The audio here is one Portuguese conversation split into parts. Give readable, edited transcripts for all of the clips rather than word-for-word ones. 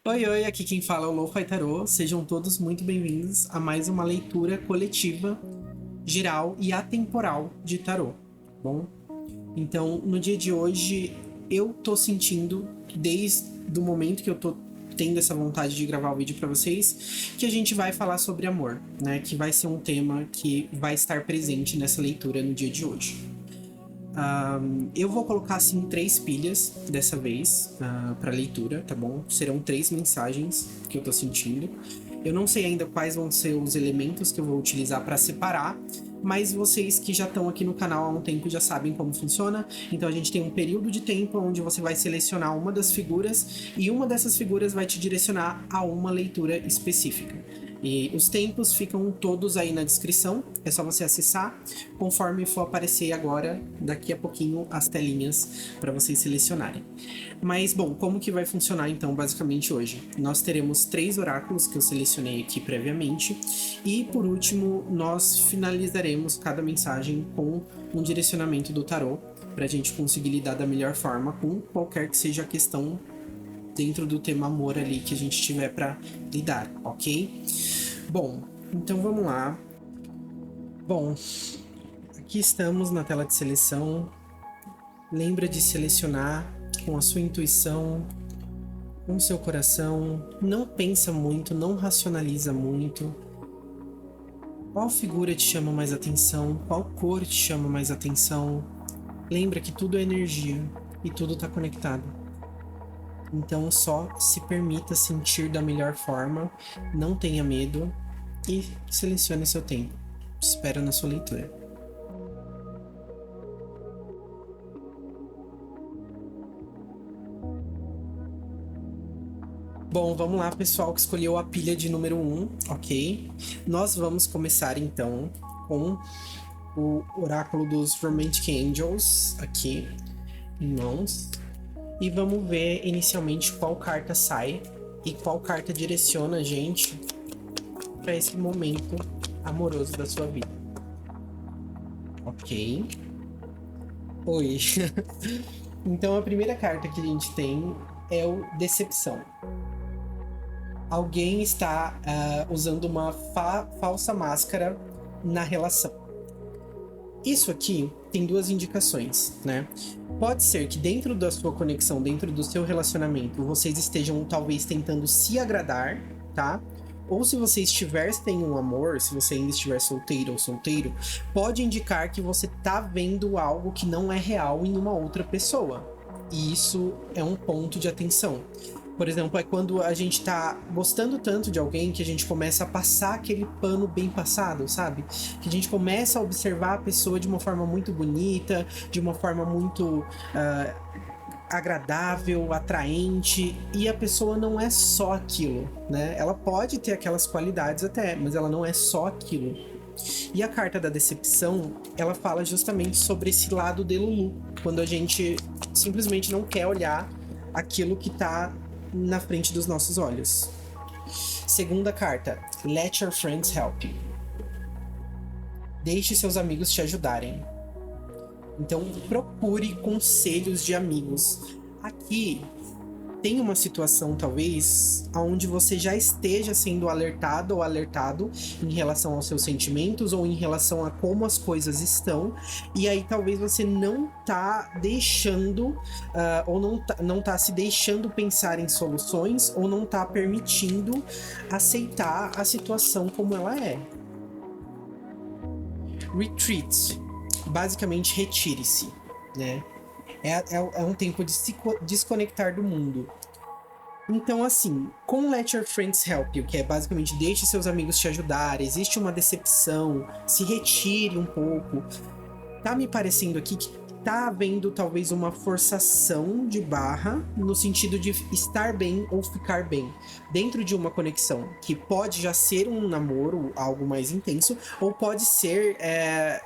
Oi, oi, aqui quem fala é o Lo-Fi Tarô. Sejam todos muito bem-vindos a mais uma leitura coletiva, geral e atemporal de tarô, tá bom? Então, no dia de hoje, eu tô sentindo, desde o momento que eu tô tendo essa vontade de gravar o vídeo para vocês, que a gente vai falar sobre amor, né? Que vai ser um tema que vai estar presente nessa leitura no dia de hoje. Eu vou colocar assim 3 pilhas dessa vez para leitura, tá bom? Serão 3 mensagens que eu tô sentindo. Eu não sei ainda quais vão ser os elementos que eu vou utilizar para separar, mas vocês que já estão aqui no canal há um tempo já sabem como funciona. Então a gente tem um período de tempo onde você vai selecionar uma das figuras e uma dessas figuras vai te direcionar a uma leitura específica. E os tempos ficam todos aí na descrição, é só você acessar, conforme for aparecer agora, daqui a pouquinho, as telinhas para vocês selecionarem. Mas, bom, como que vai funcionar então, basicamente, hoje? Nós teremos 3 oráculos que eu selecionei aqui previamente, e, por último, nós finalizaremos cada mensagem com um direcionamento do tarô, para a gente conseguir lidar da melhor forma com qualquer que seja a questão dentro do tema amor ali que a gente tiver para lidar, ok? Bom, então vamos lá. Bom, aqui estamos na tela de seleção. Lembra de selecionar com a sua intuição, com o seu coração. Não pensa muito, não racionaliza muito. Qual figura te chama mais atenção? Qual cor te chama mais atenção? Lembra que tudo é energia e tudo está conectado. Então só se permita sentir da melhor forma, não tenha medo e selecione seu tempo. Te espero na sua leitura. Bom, vamos lá, pessoal que escolheu a pilha de número 1, ok? Nós vamos começar então com o oráculo dos Romantic Angels aqui em mãos. E vamos ver inicialmente qual carta sai e qual carta direciona a gente para esse momento amoroso da sua vida. Ok. Oi. Então a primeira carta que a gente tem é o Decepção. Alguém está usando uma falsa máscara na relação. Isso aqui tem 2 indicações, né? Pode ser que dentro da sua conexão, dentro do seu relacionamento, vocês estejam talvez tentando se agradar, tá? Ou se você estiver sem um amor, se você ainda estiver solteiro ou solteiro, pode indicar que você tá vendo algo que não é real em uma outra pessoa. E isso é um ponto de atenção. Por exemplo, é quando a gente tá gostando tanto de alguém que a gente começa a passar aquele pano bem passado, sabe? Que a gente começa a observar a pessoa de uma forma muito bonita, de uma forma muito agradável, atraente, e a pessoa não é só aquilo, né? Ela pode ter aquelas qualidades até, mas ela não é só aquilo. E a carta da decepção, ela fala justamente sobre esse lado de Lulu, quando a gente simplesmente não quer olhar aquilo que tá na frente dos nossos olhos. Segunda carta, Let Your Friends Help You. Deixe seus amigos te ajudarem. Então procure conselhos de amigos. Aqui tem uma situação talvez onde você já esteja sendo alertado ou alertado em relação aos seus sentimentos ou em relação a como as coisas estão, e aí talvez você não tá deixando ou não tá se deixando pensar em soluções ou não tá permitindo aceitar a situação como ela é. Retreat, basicamente retire-se, né? É um tempo de se desconectar do mundo. Então, assim, com Let Your Friends Help You, que é basicamente deixe seus amigos te ajudar, existe uma decepção, se retire um pouco. Tá me parecendo aqui que tá havendo talvez uma forçação de barra no sentido de estar bem ou ficar bem dentro de uma conexão, que pode já ser um namoro, algo mais intenso, ou pode ser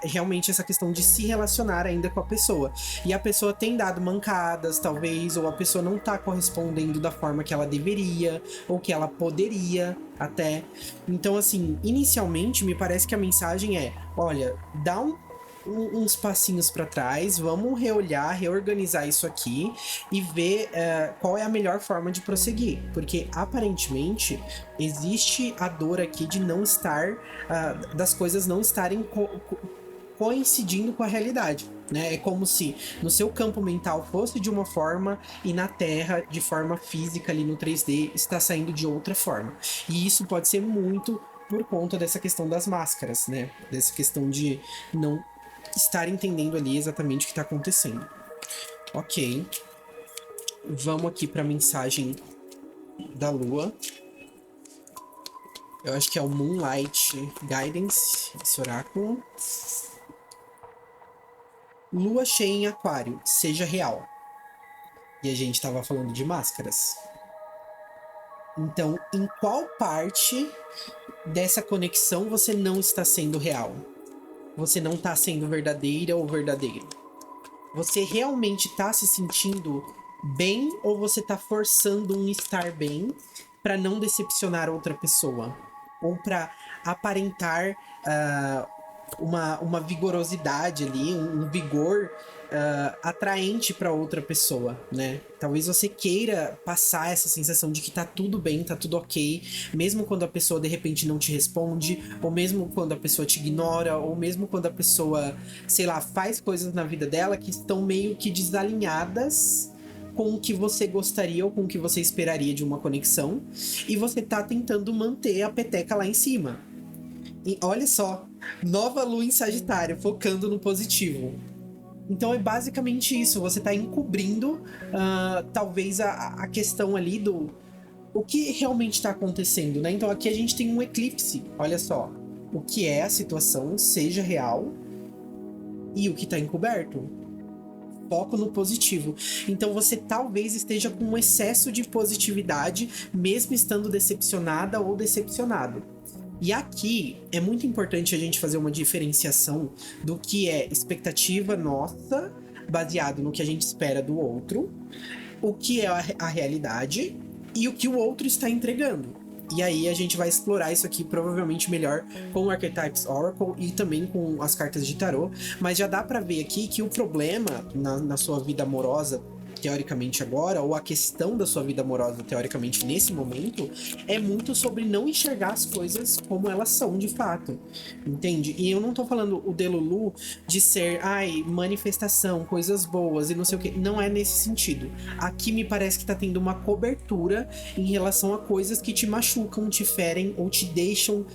realmente essa questão de se relacionar ainda com a pessoa. E a pessoa tem dado mancadas, talvez, ou a pessoa não tá correspondendo da forma que ela deveria, ou que ela poderia até. Então, assim, inicialmente me parece que a mensagem é: olha, dá uns passinhos para trás, vamos reolhar, reorganizar isso aqui e ver qual é a melhor forma de prosseguir. Porque aparentemente existe a dor aqui de não estar, das coisas não estarem coincidindo com a realidade, né? É como se no seu campo mental fosse de uma forma e na Terra, de forma física ali no 3D, está saindo de outra forma. E isso pode ser muito por conta dessa questão das máscaras, né? Dessa questão de não estar entendendo ali exatamente o que está acontecendo. Ok. Vamos aqui para a mensagem da Lua. Eu acho que é o Moonlight Guidance, esse oráculo. Lua cheia em Aquário, seja real. E a gente tava falando de máscaras. Então, em qual parte dessa conexão você não está sendo real? Você não está sendo verdadeira ou verdadeiro? Você realmente está se sentindo bem ou você está forçando um estar bem para não decepcionar outra pessoa? Ou para aparentar uma vigorosidade ali, um vigor atraente para outra pessoa, né? Talvez você queira passar essa sensação de que tá tudo bem, tá tudo ok, mesmo quando a pessoa de repente não te responde, ou mesmo quando a pessoa te ignora, ou mesmo quando a pessoa, sei lá, faz coisas na vida dela que estão meio que desalinhadas com o que você gostaria ou com o que você esperaria de uma conexão, e você tá tentando manter a peteca lá em cima. E olha só, nova lua em Sagitário, focando no positivo. Então é basicamente isso, você tá encobrindo talvez a questão ali do o que realmente tá acontecendo, né? Então aqui a gente tem um eclipse, olha só. O que é a situação, seja real, e o que tá encoberto. Foco no positivo. Então você talvez esteja com um excesso de positividade, mesmo estando decepcionada ou decepcionado. E aqui é muito importante a gente fazer uma diferenciação do que é expectativa nossa, baseado no que a gente espera do outro, o que é a realidade e o que o outro está entregando. E aí a gente vai explorar isso aqui provavelmente melhor com o Archetypes Oracle e também com as cartas de tarô. Mas já dá pra ver aqui que o problema na sua vida amorosa, teoricamente agora, ou a questão da sua vida amorosa, teoricamente nesse momento, é muito sobre não enxergar as coisas como elas são de fato, entende? E eu não tô falando o Delulu de ser, manifestação, coisas boas e não sei o que, não é nesse sentido. Aqui me parece que tá tendo uma cobertura em relação a coisas que te machucam, te ferem ou te deixam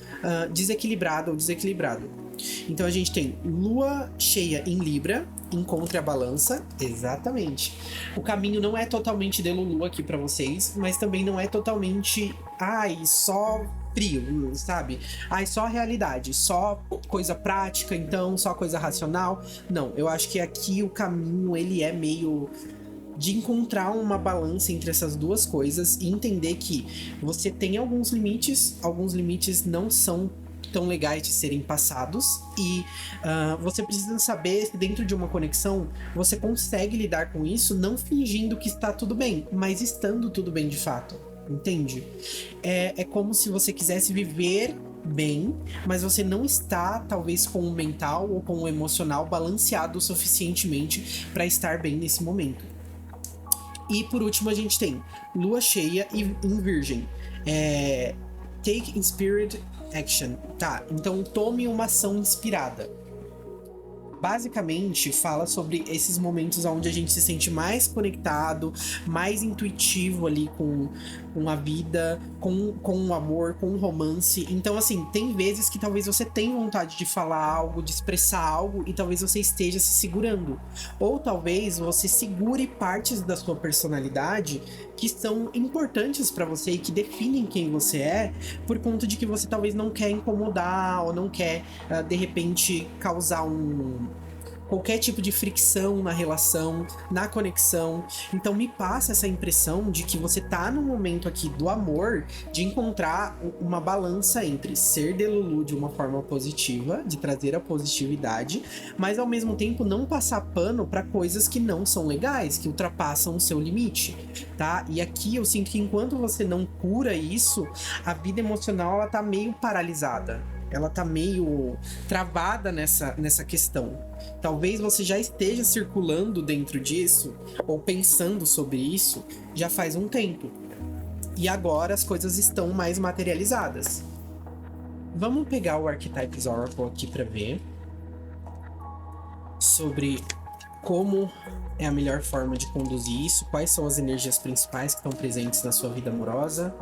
desequilibrado ou desequilibrado. Então a gente tem Lua cheia em Libra, encontre a balança, exatamente. O caminho não é totalmente de Lulu aqui pra vocês, mas também não é totalmente, só frio, sabe? Só realidade, só coisa prática, então, só coisa racional. Não, eu acho que aqui o caminho, ele é meio de encontrar uma balança entre essas duas coisas e entender que você tem alguns limites não são tão legais de serem passados e você precisa saber se dentro de uma conexão você consegue lidar com isso não fingindo que está tudo bem, mas estando tudo bem de fato, entende? É como se você quisesse viver bem, mas você não está talvez com o mental ou com o emocional balanceado o suficientemente para estar bem nesse momento. E por último a gente tem Lua cheia em Virgem, Take Inspired Action. Tá, então tome uma ação inspirada. Basicamente fala sobre esses momentos onde a gente se sente mais conectado, mais intuitivo ali com a vida, com o amor, com o romance. Então assim, tem vezes que talvez você tenha vontade de falar algo, de expressar algo e talvez você esteja se segurando. Ou talvez você segure partes da sua personalidade que são importantes pra você e que definem quem você é, por conta de que você talvez não quer incomodar ou não quer, de repente, causar qualquer tipo de fricção na relação, na conexão. Então me passa essa impressão de que você tá no momento aqui do amor, de encontrar uma balança entre ser Delulu de uma forma positiva, de trazer a positividade, mas ao mesmo tempo não passar pano para coisas que não são legais, que ultrapassam o seu limite, tá? E aqui eu sinto que enquanto você não cura isso, a vida emocional ela tá meio paralisada. ela tá meio travada nessa questão. Talvez você já esteja circulando dentro disso, ou pensando sobre isso, já faz um tempo. E agora as coisas estão mais materializadas. Vamos pegar o Archetypes Oracle aqui para ver sobre como é a melhor forma de conduzir isso, quais são as energias principais que estão presentes na sua vida amorosa.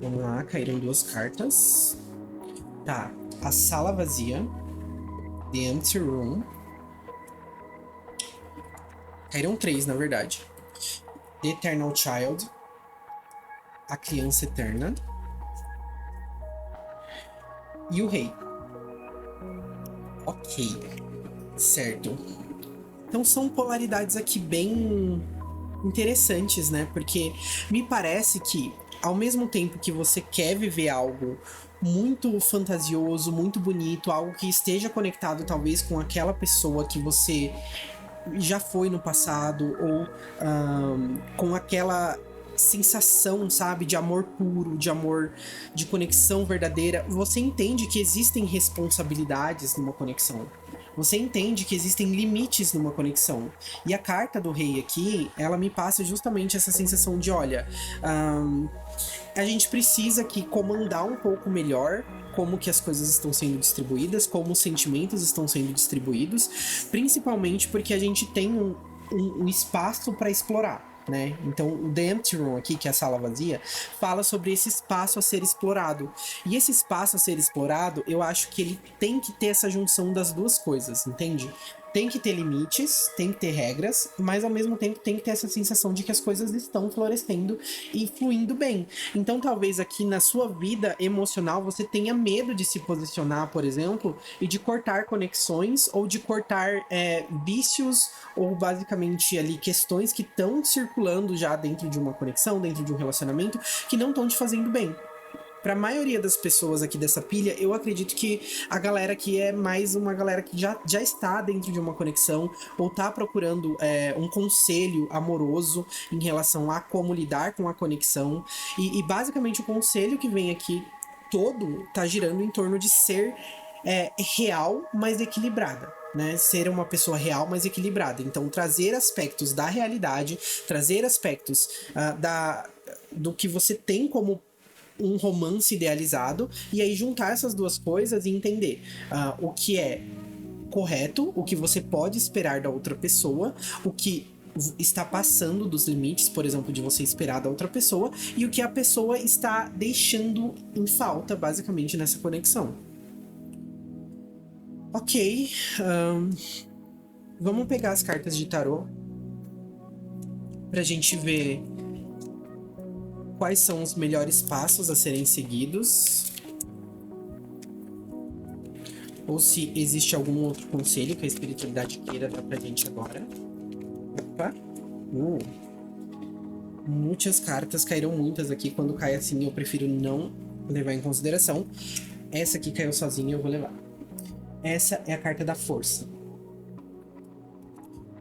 Vamos lá, caíram 2 cartas. Tá, a sala vazia, The Empty Room. Caíram 3, na verdade. The Eternal Child, a criança eterna. E o rei. Ok, certo. Então são polaridades aqui bem interessantes, né? Porque me parece que, ao mesmo tempo que você quer viver algo muito fantasioso, muito bonito, algo que esteja conectado talvez com aquela pessoa que você já foi no passado, ou com aquela sensação, sabe, de amor puro, de amor, de conexão verdadeira, você entende que existem responsabilidades numa conexão. Você entende que existem limites numa conexão. E a carta do rei aqui, ela me passa justamente essa sensação de, olha, a gente precisa aqui comandar um pouco melhor como que as coisas estão sendo distribuídas, como os sentimentos estão sendo distribuídos, principalmente porque a gente tem um espaço para explorar. Né? Então, o The Empty Room aqui, que é a sala vazia, fala sobre esse espaço a ser explorado. E esse espaço a ser explorado, eu acho que ele tem que ter essa junção das duas coisas, entende? Tem que ter limites, tem que ter regras, mas ao mesmo tempo tem que ter essa sensação de que as coisas estão florescendo e fluindo bem. Então talvez aqui na sua vida emocional você tenha medo de se posicionar, por exemplo, e de cortar conexões ou de cortar vícios ou basicamente ali questões que estão circulando já dentro de uma conexão, dentro de um relacionamento, que não estão te fazendo bem. Pra maioria das pessoas aqui dessa pilha, eu acredito que a galera aqui é mais uma galera que já está dentro de uma conexão ou tá procurando um conselho amoroso em relação a como lidar com a conexão. E basicamente o conselho que vem aqui todo tá girando em torno de ser real, mas equilibrada. Né, ser uma pessoa real, mas equilibrada. Então, trazer aspectos da realidade, trazer aspectos do que você tem como um romance idealizado, e aí juntar essas duas coisas e entender o que é correto, o que você pode esperar da outra pessoa, o que está passando dos limites, por exemplo, de você esperar da outra pessoa, e o que a pessoa está deixando em falta, basicamente, nessa conexão. Ok, vamos pegar as cartas de tarô pra gente ver quais são os melhores passos a serem seguidos, ou se existe algum outro conselho que a espiritualidade queira dar pra gente agora. Opa! Muitas cartas, caíram muitas aqui. Quando cai assim eu prefiro não levar em consideração. Essa aqui caiu sozinha, eu vou levar. Essa é a carta da força.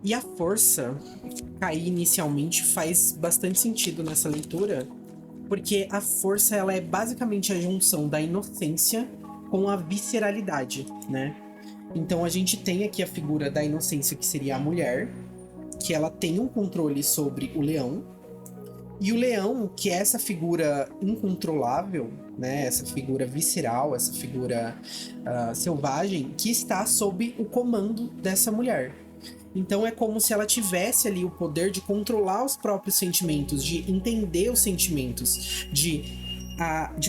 E a força cair inicialmente faz bastante sentido nessa leitura, porque a força ela é basicamente a junção da inocência com a visceralidade, né? Então a gente tem aqui a figura da inocência, que seria a mulher, que ela tem um controle sobre o leão, e o leão, que é essa figura incontrolável, né? Essa figura visceral, essa figura selvagem, que está sob o comando dessa mulher. Então é como se ela tivesse ali o poder de controlar os próprios sentimentos, de entender os sentimentos, de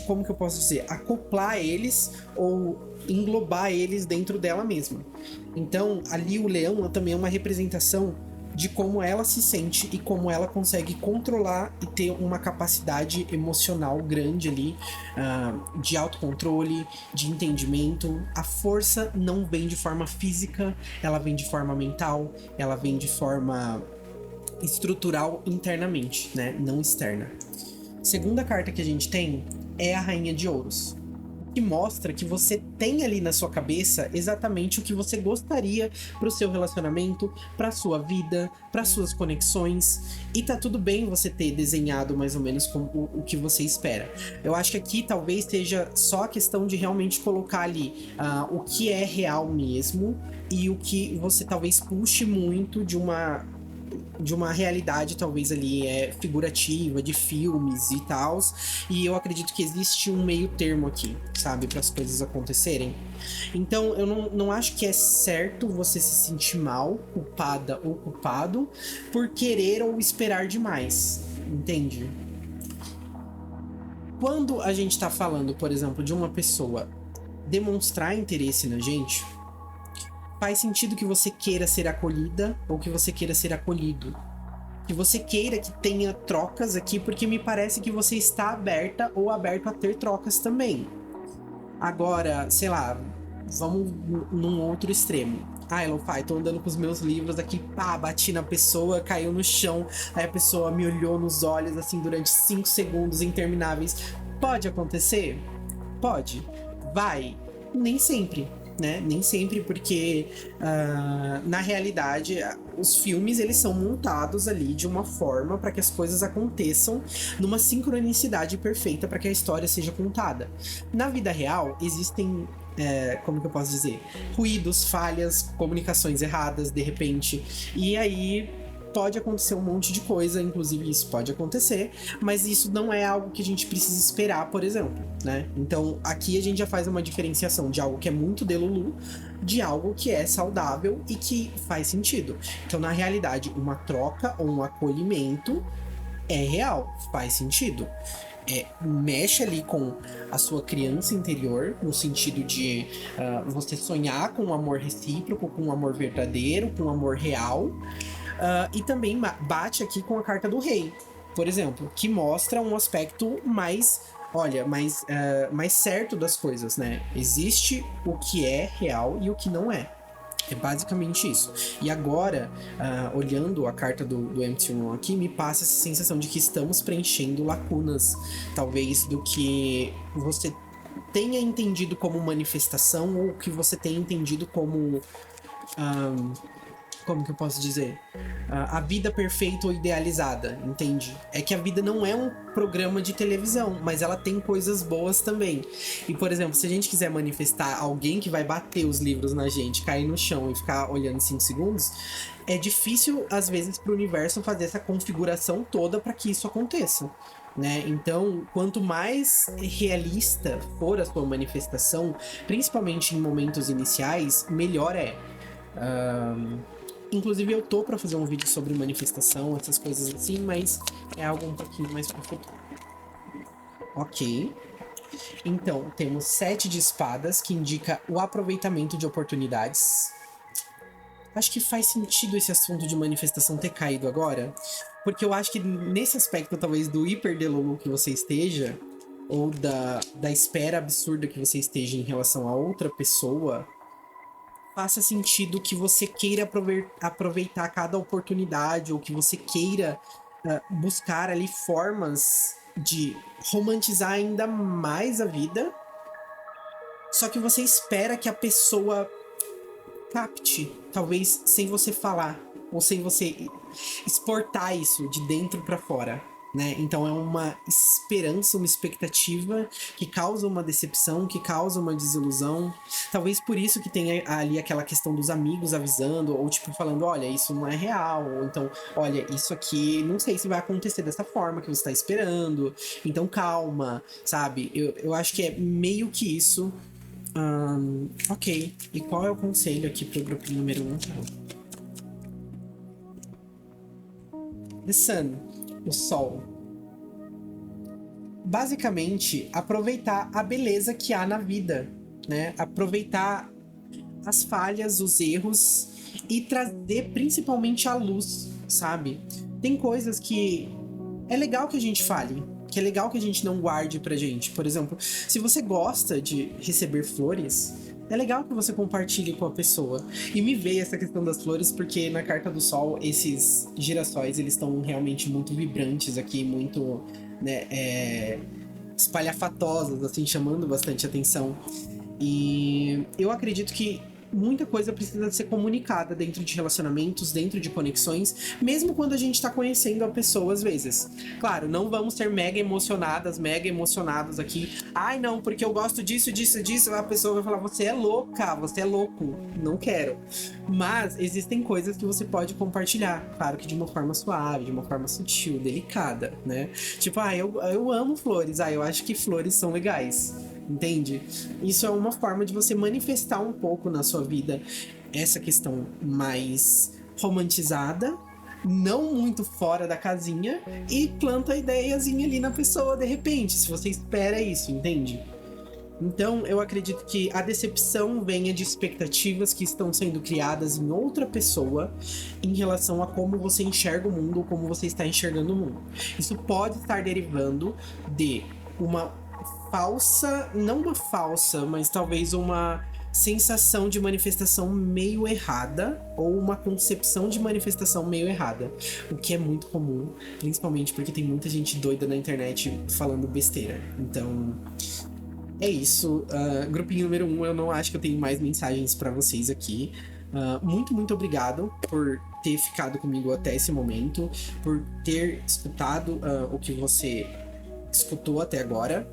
como que eu posso dizer, acoplar eles ou englobar eles dentro dela mesma. Então ali o leão também é uma representação de como ela se sente e como ela consegue controlar e ter uma capacidade emocional grande ali, de autocontrole, de entendimento. A força não vem de forma física, ela vem de forma mental, ela vem de forma estrutural internamente, né? Não externa. Segunda carta que a gente tem é a Rainha de Ouros. que mostra que você tem ali na sua cabeça exatamente o que você gostaria pro seu relacionamento, pra sua vida, para suas conexões, e tá tudo bem você ter desenhado mais ou menos como o que você espera. Eu acho que aqui talvez seja só a questão de realmente colocar ali o que é real mesmo e o que você talvez puxe muito de uma realidade talvez ali figurativa, de filmes e tal. E eu acredito que existe um meio termo aqui, sabe? Para as coisas acontecerem. Então eu não acho que é certo você se sentir mal, culpada ou culpado, por querer ou esperar demais, entende? Quando a gente tá falando, por exemplo, de uma pessoa demonstrar interesse na gente, faz sentido que você queira ser acolhida ou que você queira ser acolhido. Que você queira que tenha trocas aqui, porque me parece que você está aberta ou aberto a ter trocas também. Agora, sei lá, vamos num outro extremo. Ah, Elofai, tô andando com os meus livros aqui, pá, bati na pessoa, caiu no chão, aí a pessoa me olhou nos olhos, assim, durante 5 segundos intermináveis. Pode acontecer? Pode. Vai. Nem sempre, né? Nem sempre, porque na realidade os filmes eles são montados ali de uma forma para que as coisas aconteçam numa sincronicidade perfeita para que a história seja contada. Na vida real existem como que eu posso dizer? Ruídos, falhas, comunicações erradas, de repente. E aí pode acontecer um monte de coisa, inclusive isso pode acontecer, mas isso não é algo que a gente precisa esperar, por exemplo, né? Então aqui a gente já faz uma diferenciação de algo que é muito delulu, de algo que é saudável e que faz sentido. Então, na realidade, uma troca ou um acolhimento é real, faz sentido. Mexe ali com a sua criança interior, no sentido de você sonhar com um amor recíproco, com um amor verdadeiro, com um amor real. E também bate aqui com a carta do rei, por exemplo, que mostra um aspecto mais, mais certo das coisas, né? Existe o que é real e o que não é. É basicamente isso. E agora, olhando a carta do Empty Room aqui, me passa essa sensação de que estamos preenchendo lacunas, talvez, do que você tenha entendido como manifestação ou que você tenha entendido como... como que eu posso dizer? A vida perfeita ou idealizada, entende? É que a vida não é um programa de televisão, mas ela tem coisas boas também. E, por exemplo, se a gente quiser manifestar alguém que vai bater os livros na gente, cair no chão e ficar olhando 5 segundos, é difícil, às vezes, pro universo fazer essa configuração toda para que isso aconteça. Né? Então, quanto mais realista for a sua manifestação, principalmente em momentos iniciais, melhor é. Inclusive eu tô pra fazer um vídeo sobre manifestação, essas coisas assim, mas é algo um pouquinho mais pro futuro. Ok. Então, temos 7 de espadas, que indica o aproveitamento de oportunidades. Acho que faz sentido esse assunto de manifestação ter caído agora, porque eu acho que nesse aspecto, talvez, do hiperdelulu que você esteja, ou da espera absurda que você esteja em relação a outra pessoa, faça sentido que você queira aproveitar cada oportunidade ou que você queira buscar ali formas de romantizar ainda mais a vida, só que você espera que a pessoa capte, talvez sem você falar ou sem você exportar isso de dentro para fora. Né? Então é uma esperança, uma expectativa que causa uma decepção, que causa uma desilusão. Talvez por isso que tenha ali aquela questão dos amigos avisando, ou tipo falando, olha, isso não é real, ou então, olha, isso aqui não sei se vai acontecer dessa forma que você tá esperando, então calma, sabe? Eu acho que é meio que isso. Ok, e qual é o conselho aqui pro grupo número 1? The Sun, o sol. Basicamente, aproveitar a beleza que há na vida, né? Aproveitar as falhas, os erros e trazer principalmente a luz, sabe? Tem coisas que é legal que a gente fale, que é legal que a gente não guarde pra gente. Por exemplo, se você gosta de receber flores, é legal que você compartilhe com a pessoa. E me veio essa questão das flores porque na carta do sol, esses girassóis, eles estão realmente muito vibrantes aqui, muito, né, espalhafatosas, assim, chamando bastante atenção. E eu acredito que muita coisa precisa ser comunicada dentro de relacionamentos, dentro de conexões, mesmo quando a gente tá conhecendo a pessoa às vezes. Claro, não vamos ser mega emocionadas, mega emocionados aqui. Ai, não, porque eu gosto disso, disso, disso. A pessoa vai falar, você é louca, você é louco. Não quero. Mas existem coisas que você pode compartilhar. Claro que de uma forma suave, de uma forma sutil, delicada, né? Tipo, eu amo flores. Eu acho que flores são legais. Entende? Isso é uma forma de você manifestar um pouco na sua vida essa questão mais romantizada, não muito fora da casinha, e planta a ideiazinha ali na pessoa de repente, se você espera isso, entende? Então, eu acredito que a decepção venha de expectativas que estão sendo criadas em outra pessoa em relação a como você enxerga o mundo ou como você está enxergando o mundo. Isso pode estar derivando de uma falsa, não uma falsa, mas talvez uma sensação de manifestação meio errada ou uma concepção de manifestação meio errada, o que é muito comum, principalmente porque tem muita gente doida na internet falando besteira. Então, é isso. Grupinho número 1, eu não acho que eu tenho mais mensagens pra vocês aqui. Muito obrigado por ter ficado comigo até esse momento, por ter escutado o que você escutou até agora.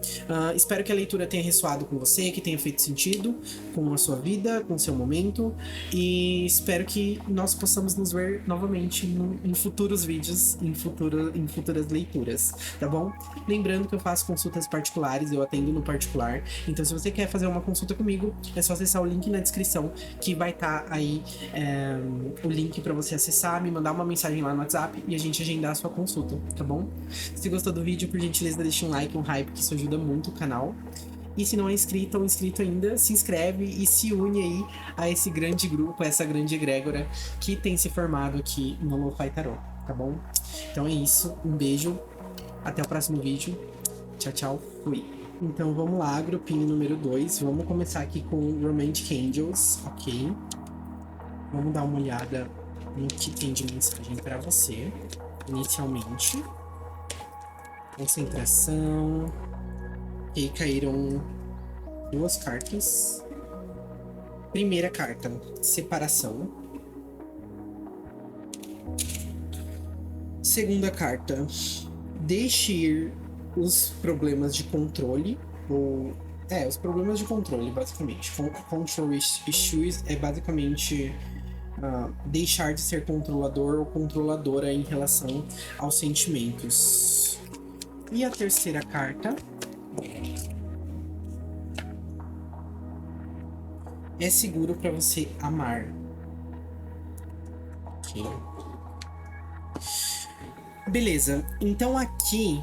Espero que a leitura tenha ressoado com você, que tenha feito sentido com a sua vida, com o seu momento, e espero que nós possamos nos ver novamente em futuros vídeos, em futuras leituras, tá bom? Lembrando que eu faço consultas particulares, eu atendo no particular, então se você quer fazer uma consulta comigo, é só acessar o link na descrição, que vai estar aí o link para você acessar, me mandar uma mensagem lá no WhatsApp e a gente agendar a sua consulta, tá bom? Se gostou do vídeo, por gentileza, deixa um like, um hype, que isso ajuda muito o canal. E se não é inscrito ou inscrito ainda, se inscreve e se une aí a esse grande grupo, a essa grande egrégora que tem se formado aqui no Lo-Fi Tarot, tá bom? Então é isso, um beijo, até o próximo vídeo, tchau, tchau, fui! Então vamos lá, grupinho número 2, vamos começar aqui com Romantic Angels, ok? Vamos dar uma olhada no que tem de mensagem pra você, inicialmente. Concentração. E aí caíram 2 cartas. Primeira carta, separação. Segunda carta, deixe ir os problemas de controle. Os problemas de controle, basicamente. Control issues é basicamente deixar de ser controlador ou controladora em relação aos sentimentos. E a terceira carta é seguro para você amar. Ok. Beleza, então aqui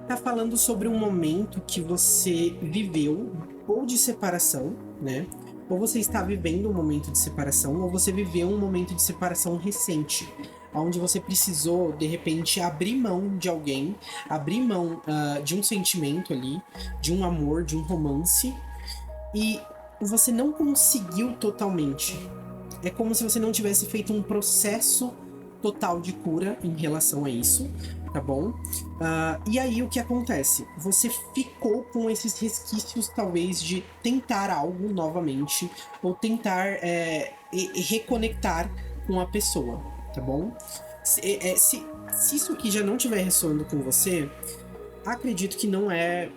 tá falando sobre um momento que você viveu ou de separação, né? Ou você está vivendo um momento de separação, ou você viveu um momento de separação recente, onde você precisou, de repente, abrir mão de alguém, abrir mão de um sentimento ali, de um amor, de um romance, e você não conseguiu totalmente. É como se você não tivesse feito um processo total de cura em relação a isso, tá bom? E aí o que acontece? Você ficou com esses resquícios, talvez, de tentar algo novamente, ou tentar reconectar com a pessoa, tá bom? Se isso aqui já não estiver ressoando com você, acredito que não é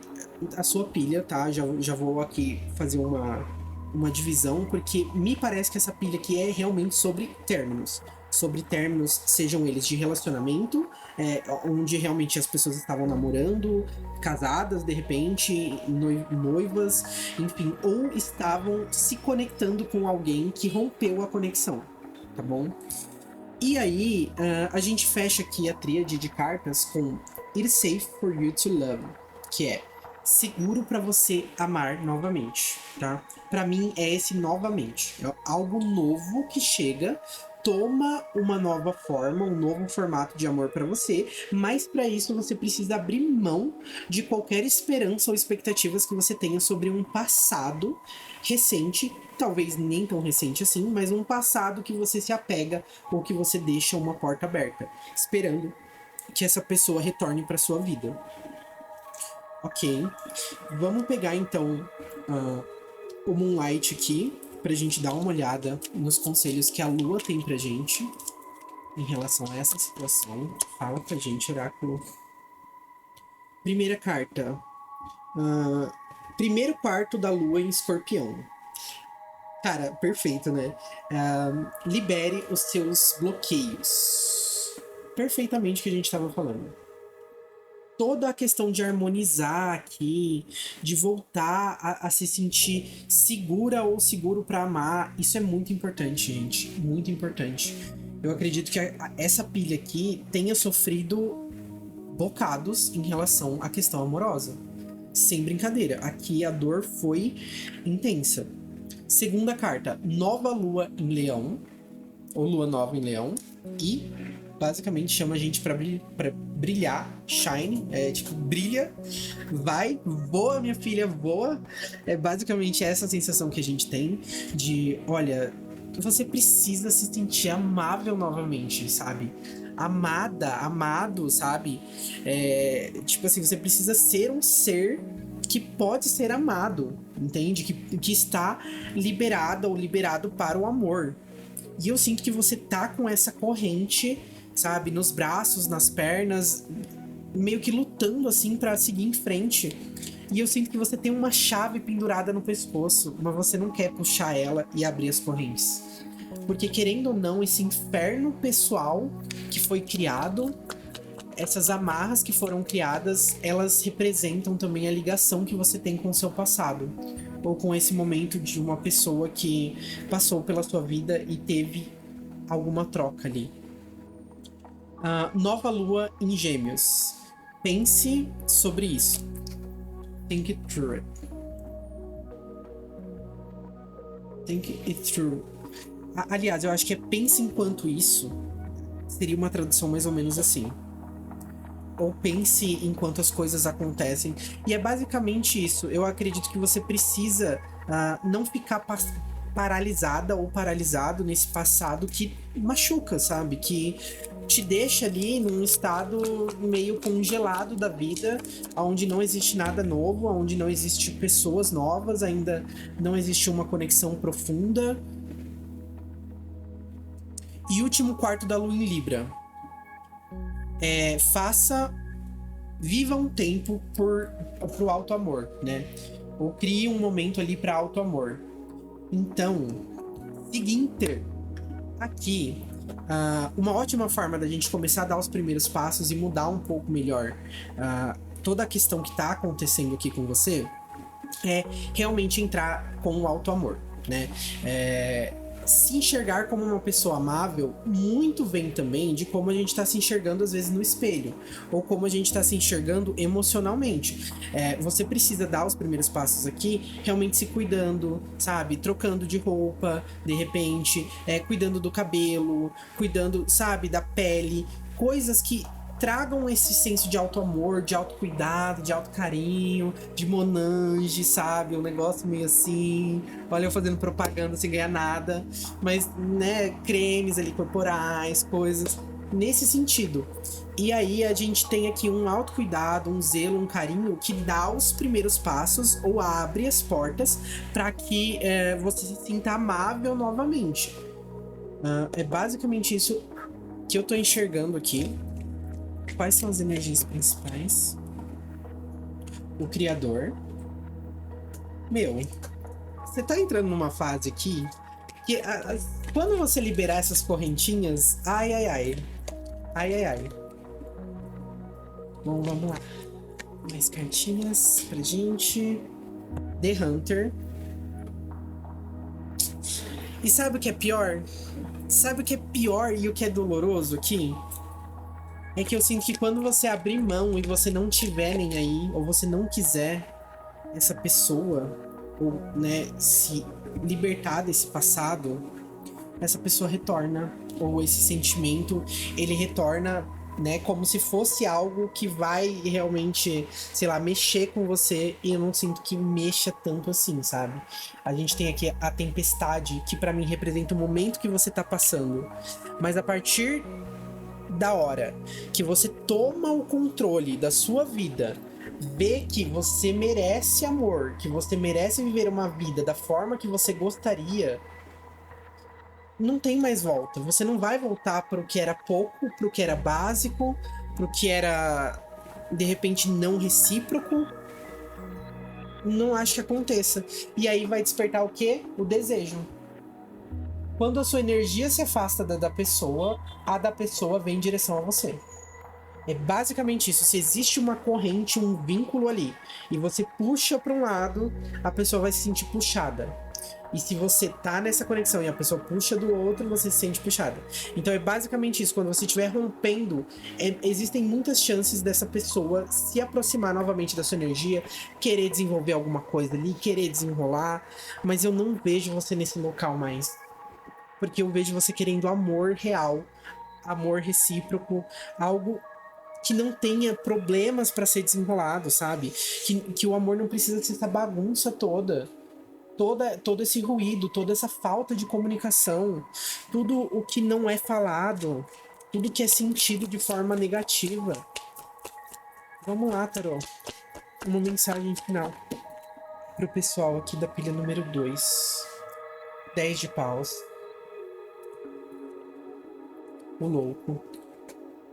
a sua pilha, tá? Já vou aqui fazer uma divisão, porque me parece que essa pilha aqui é realmente sobre términos. Sobre términos, sejam eles de relacionamento, onde realmente as pessoas estavam namorando, casadas de repente, noivas, enfim, ou estavam se conectando com alguém que rompeu a conexão, tá bom? E aí, a gente fecha aqui a tríade de cartas com It's Safe for You to Love, que é seguro para você amar novamente, tá? Para mim é esse novamente, é algo novo que chega, toma uma nova forma, um novo formato de amor para você, mas para isso você precisa abrir mão de qualquer esperança ou expectativas que você tenha sobre um passado recente, talvez nem tão recente assim, mas um passado que você se apega ou que você deixa uma porta aberta, esperando que essa pessoa retorne para sua vida. Ok. Vamos pegar então o Moonlight aqui pra gente dar uma olhada nos conselhos que a Lua tem pra gente em relação a essa situação. Fala pra gente, Oráculo. Primeira carta. Primeiro quarto da Lua em Escorpião. Cara, perfeito, né? Libere os seus bloqueios. Perfeitamente o que a gente tava falando. Toda a questão de harmonizar aqui, de voltar a se sentir segura ou seguro para amar, isso é muito importante, gente. Muito importante. Eu acredito que essa pilha aqui tenha sofrido bocados em relação à questão amorosa. Sem brincadeira, aqui a dor foi intensa. Segunda carta, nova lua em Leão, ou lua nova em Leão, e basicamente chama a gente pra brilhar, shine, tipo, brilha, vai, voa, minha filha, voa. É basicamente essa sensação que a gente tem de, olha, você precisa se sentir amável novamente, sabe? Amada, amado, sabe? Tipo assim, você precisa ser um ser que pode ser amado, entende? Que está liberada ou liberado para o amor. E eu sinto que você tá com essa corrente, sabe, nos braços, nas pernas, meio que lutando assim pra seguir em frente. E eu sinto que você tem uma chave pendurada no pescoço, mas você não quer puxar ela e abrir as correntes. Porque querendo ou não, esse inferno pessoal que foi criado, essas amarras que foram criadas, elas representam também a ligação que você tem com o seu passado. Ou com esse momento de uma pessoa que passou pela sua vida e teve alguma troca ali. Nova lua em Gêmeos. Pense sobre isso. Think it through. Think it through. Aliás, eu acho que pense enquanto isso. Seria uma tradução mais ou menos assim. Ou pense enquanto as coisas acontecem. E é basicamente isso. Eu acredito que você precisa não ficar paralisada ou paralisado nesse passado que machuca, sabe? Que te deixa ali num estado meio congelado da vida, onde não existe nada novo, onde não existe pessoas novas, ainda não existe uma conexão profunda. E último quarto da lua em Libra. Viva um tempo pro alto amor, né? Ou crie um momento ali para alto amor. Então, seguinte, aqui, uma ótima forma da gente começar a dar os primeiros passos e mudar um pouco melhor toda a questão que tá acontecendo aqui com você é realmente entrar com o alto amor, né? Se enxergar como uma pessoa amável muito vem também de como a gente tá se enxergando às vezes no espelho, ou como a gente tá se enxergando emocionalmente. Você precisa dar os primeiros passos aqui realmente se cuidando, sabe? Trocando de roupa, de repente, cuidando do cabelo, cuidando, sabe, da pele, coisas que tragam esse senso de auto-amor, de autocuidado, de autocarinho, de Monange, sabe? Um negócio meio assim. Olha, eu fazendo propaganda sem ganhar nada. Mas, né, cremes ali corporais, coisas nesse sentido. E aí a gente tem aqui um autocuidado, um zelo, um carinho que dá os primeiros passos ou abre as portas para que você se sinta amável novamente. É basicamente isso que eu tô enxergando aqui. Quais são as energias principais? O Criador. Meu, você tá entrando numa fase aqui que quando você liberar essas correntinhas, ai, ai, ai. Ai, ai, ai. Bom, vamos lá. Mais cartinhas pra gente. The Hunter. E sabe o que é pior? Sabe o que é pior e o que é doloroso aqui? É que eu sinto que quando você abrir mão e você não tiver nem aí, ou você não quiser essa pessoa, ou, né, se libertar desse passado, essa pessoa retorna, ou esse sentimento, ele retorna, né, como se fosse algo que vai realmente, sei lá, mexer com você, e eu não sinto que mexa tanto assim, sabe? A gente tem aqui a tempestade, que pra mim representa o momento que você tá passando, mas a partir da hora que você toma o controle da sua vida, vê que você merece amor, que você merece viver uma vida da forma que você gostaria, não tem mais volta. Você não vai voltar pro que era pouco, pro que era básico, pro que era, de repente, não recíproco. Não acho que aconteça. E aí vai despertar o quê? O desejo. Quando a sua energia se afasta da pessoa, a da pessoa vem em direção a você. É basicamente isso. Se existe uma corrente, um vínculo ali, e você puxa para um lado, a pessoa vai se sentir puxada. E se você tá nessa conexão e a pessoa puxa do outro, você se sente puxada. Então é basicamente isso. Quando você estiver rompendo, existem muitas chances dessa pessoa se aproximar novamente da sua energia, querer desenvolver alguma coisa ali, querer desenrolar. Mas eu não vejo você nesse local mais. Porque eu vejo você querendo amor real, amor recíproco, algo que não tenha problemas para ser desenrolado, sabe? Que o amor não precisa ser essa bagunça toda. Todo esse ruído, toda essa falta de comunicação, tudo o que não é falado, tudo que é sentido de forma negativa. Vamos lá, Tarô. Uma mensagem final pro pessoal aqui da pilha número 2. 10 de paus. O louco.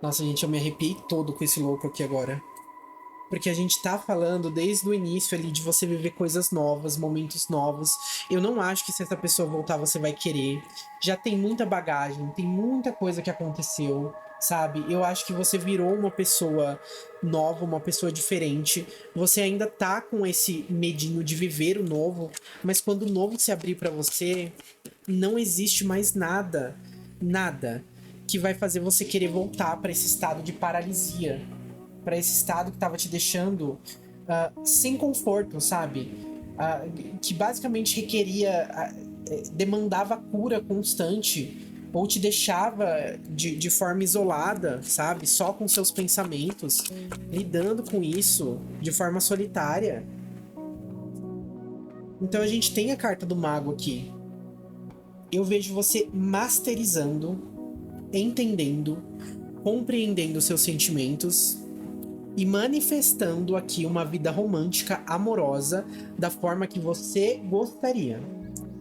Nossa, gente, eu me arrepiei todo com esse louco aqui agora. Porque a gente tá falando desde o início ali de você viver coisas novas, momentos novos. Eu não acho que se essa pessoa voltar você vai querer. Já tem muita bagagem, tem muita coisa que aconteceu, sabe? Eu acho que você virou uma pessoa nova, uma pessoa diferente. Você ainda tá com esse medinho de viver o novo, mas quando o novo se abrir pra você, não existe mais nada, nada que vai fazer você querer voltar pra esse estado de paralisia. Pra esse estado que tava te deixando sem conforto, sabe? Que basicamente requeria, demandava cura constante, ou te deixava de forma isolada, sabe? Só com seus pensamentos, lidando com isso de forma solitária. Então a gente tem a carta do mago aqui. Eu vejo você masterizando, entendendo, compreendendo seus sentimentos e manifestando aqui uma vida romântica, amorosa, da forma que você gostaria,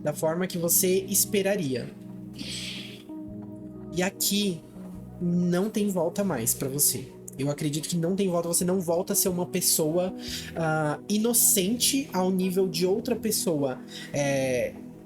da forma que você esperaria. E aqui não tem volta mais pra você. Eu acredito que não tem volta, você não volta a ser uma pessoa inocente ao nível de outra pessoa.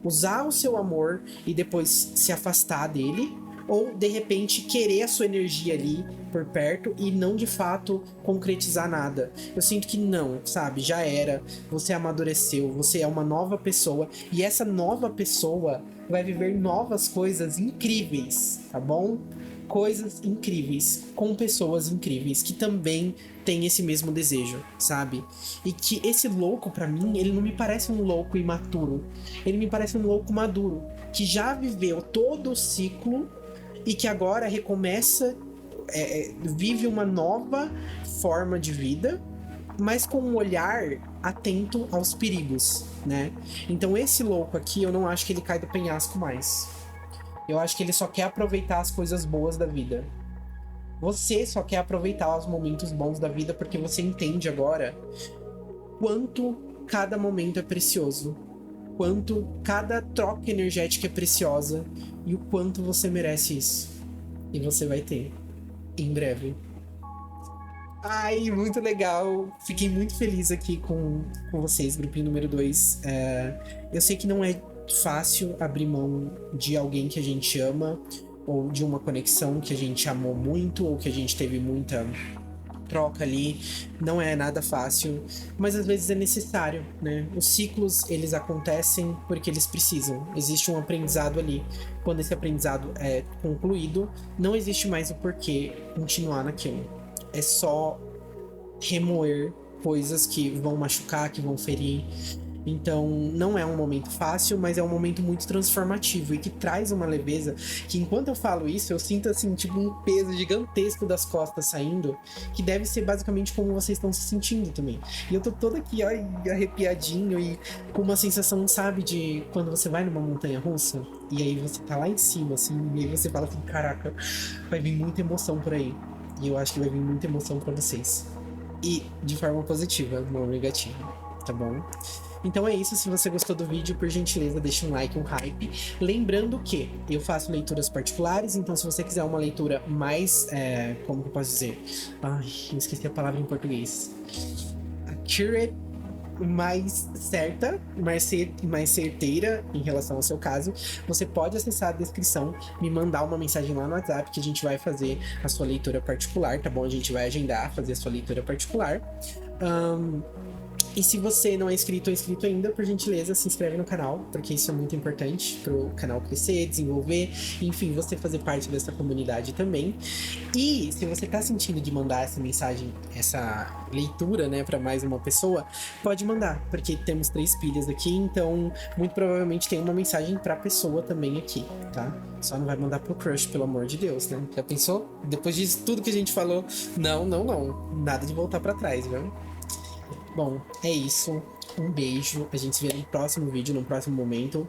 Usar o seu amor e depois se afastar dele, ou de repente querer a sua energia ali por perto e não de fato concretizar nada. Eu sinto que não, sabe? Já era, você amadureceu, você é uma nova pessoa e essa nova pessoa vai viver novas coisas incríveis, tá bom? Coisas incríveis com pessoas incríveis que também têm esse mesmo desejo, sabe? E que esse louco, pra mim, ele não me parece um louco imaturo. Ele me parece um louco maduro, que já viveu todo o ciclo e que agora recomeça, vive uma nova forma de vida, mas com um olhar atento aos perigos, né? Então esse louco aqui, eu não acho que ele cai do penhasco mais. Eu acho que ele só quer aproveitar as coisas boas da vida. Você só quer aproveitar os momentos bons da vida porque você entende agora quanto cada momento é precioso, quanto cada troca energética é preciosa e o quanto você merece isso. E você vai ter em breve. Ai, muito legal. Fiquei muito feliz aqui com vocês, grupinho número 2. Eu sei que não é fácil abrir mão de alguém que a gente ama, ou de uma conexão que a gente amou muito, ou que a gente teve muita troca ali. Não é nada fácil, mas às vezes é necessário, né? Os ciclos, eles acontecem porque eles precisam. Existe um aprendizado ali. Quando esse aprendizado é concluído, não existe mais o porquê continuar naquilo. É só remoer coisas que vão machucar, que vão ferir. Então, não é um momento fácil, mas é um momento muito transformativo e que traz uma leveza que, enquanto eu falo isso, eu sinto, assim, tipo, um peso gigantesco das costas saindo, que deve ser basicamente como vocês estão se sentindo também. E eu tô todo aqui, ó, arrepiadinho e com uma sensação, sabe, de quando você vai numa montanha-russa e aí você tá lá em cima, assim, e aí você fala assim, caraca, vai vir muita emoção por aí. E eu acho que vai vir muita emoção pra vocês. E de forma positiva, não negativa, tá bom? Então é isso, se você gostou do vídeo, por gentileza, deixa um like, um hype. Lembrando que eu faço leituras particulares, então se você quiser uma leitura mais, como que eu posso dizer? Ai, eu esqueci a palavra em português. Accurate, mais certa, mais certeira em relação ao seu caso, você pode acessar a descrição, me mandar uma mensagem lá no WhatsApp que a gente vai fazer a sua leitura particular, tá bom? A gente vai agendar, fazer a sua leitura particular. E se você não é inscrito ou inscrito ainda, por gentileza, se inscreve no canal, porque isso é muito importante pro canal crescer, desenvolver, enfim, você fazer parte dessa comunidade também. E se você tá sentindo de mandar essa mensagem, essa leitura, né, para mais uma pessoa, pode mandar, porque temos 3 pilhas aqui, então muito provavelmente tem uma mensagem pra pessoa também aqui, tá? Só não vai mandar pro crush, pelo amor de Deus, né? Já pensou? Depois disso tudo que a gente falou, não. Nada de voltar pra trás, viu? Bom, é isso. Um beijo. A gente se vê no próximo vídeo, no próximo momento.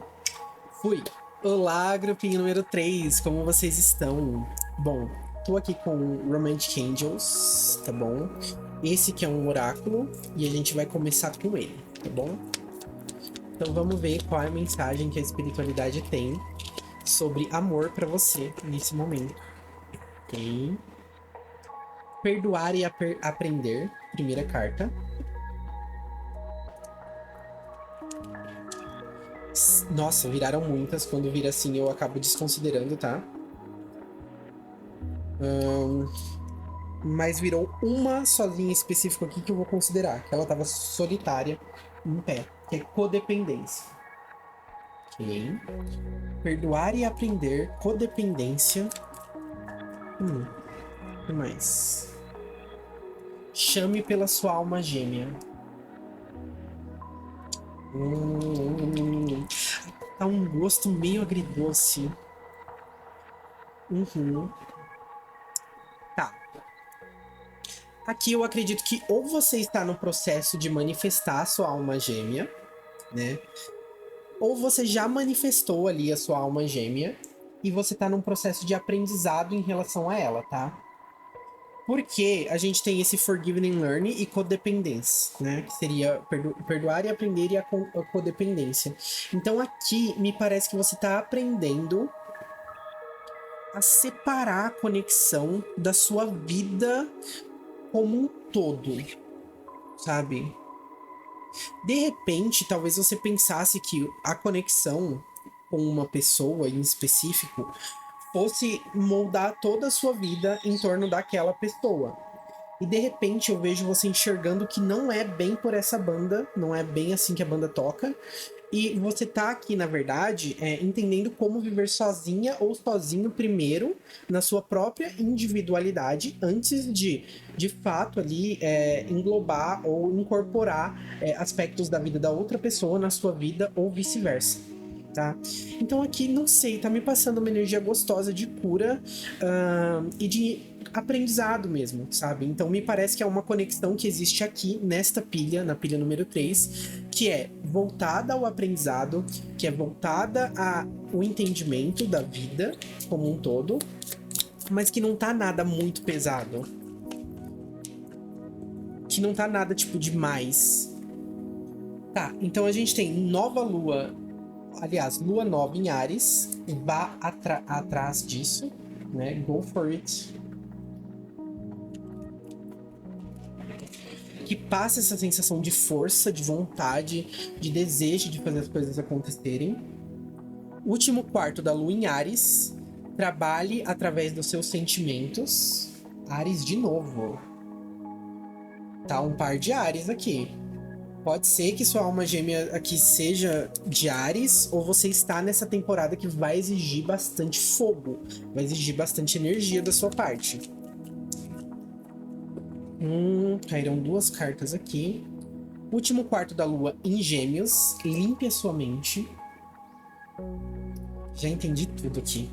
Fui! Olá, grupinho número 3. Como vocês estão? Bom, tô aqui com Romantic Angels, tá bom? Esse que é um oráculo e a gente vai começar com ele, tá bom? Então vamos ver qual é a mensagem que a espiritualidade tem sobre amor pra você nesse momento. Ok? Perdoar e aprender. Primeira carta. Nossa, viraram muitas. Quando vira assim, eu acabo desconsiderando, tá? Mas virou uma sozinha específica aqui que eu vou considerar. Que ela tava solitária em pé. Que é codependência. Ok. Perdoar e aprender. Codependência. O que mais? Chame pela sua alma gêmea. Tá um gosto meio agridoce. Tá. Aqui eu acredito que ou você está no processo de manifestar a sua alma gêmea, né? Ou você já manifestou ali a sua alma gêmea e você tá num processo de aprendizado em relação a ela, tá? Porque a gente tem esse Forgive and Learn e codependência, né? Que seria perdoar e aprender e a codependência. Então aqui me parece que você tá aprendendo a separar a conexão da sua vida como um todo, sabe? De repente, talvez você pensasse que a conexão com uma pessoa em específico fosse moldar toda a sua vida em torno daquela pessoa. E de repente eu vejo você enxergando que não é bem por essa banda, não é bem assim que a banda toca. E você tá aqui, na verdade, entendendo como viver sozinha ou sozinho primeiro, na sua própria individualidade, antes de fato, ali englobar ou incorporar aspectos da vida da outra pessoa na sua vida ou vice-versa. Tá? Então aqui, não sei, tá me passando uma energia gostosa de cura e de aprendizado mesmo, sabe? Então me parece que é uma conexão que existe aqui nesta pilha, na pilha número 3, que é voltada ao aprendizado, que é voltada ao entendimento da vida como um todo, mas que não tá nada muito pesado. Que não tá nada, tipo, demais. Tá, então a gente tem nova lua, aliás, lua nova em Áries, vá atrás disso, né? Go for it. Que passa essa sensação de força, de vontade, de desejo de fazer as coisas acontecerem. Último quarto da lua em Áries, trabalhe através dos seus sentimentos. Áries de novo. Tá um par de Áries aqui. Pode ser que sua alma gêmea aqui seja de Áries, ou você está nessa temporada que vai exigir bastante fogo, vai exigir bastante energia da sua parte. Caíram 2 cartas aqui. Último quarto da lua em Gêmeos, limpe a sua mente. Já entendi tudo aqui.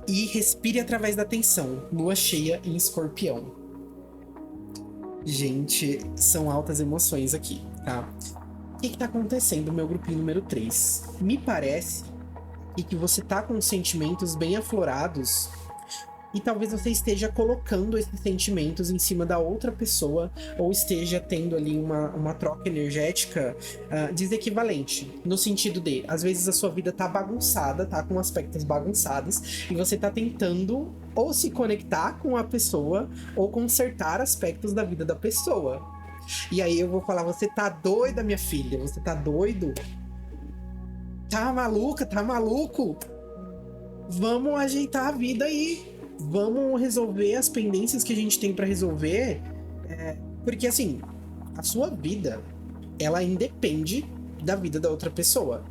E respire através da tensão, lua cheia em Escorpião. Gente, são altas emoções aqui, tá? O que tá acontecendo no meu grupinho número 3? Me parece que você tá com sentimentos bem aflorados e talvez você esteja colocando esses sentimentos em cima da outra pessoa ou esteja tendo ali uma troca energética desequivalente. No sentido de, às vezes a sua vida tá bagunçada, tá com aspectos bagunçados e você tá tentando ou se conectar com a pessoa ou consertar aspectos da vida da pessoa. E aí eu vou falar, você tá doida, minha filha? Você tá doido? Tá maluca? Tá maluco? Vamos ajeitar a vida aí. Vamos resolver as pendências que a gente tem pra resolver. Porque assim, a sua vida, ela independe da vida da outra pessoa.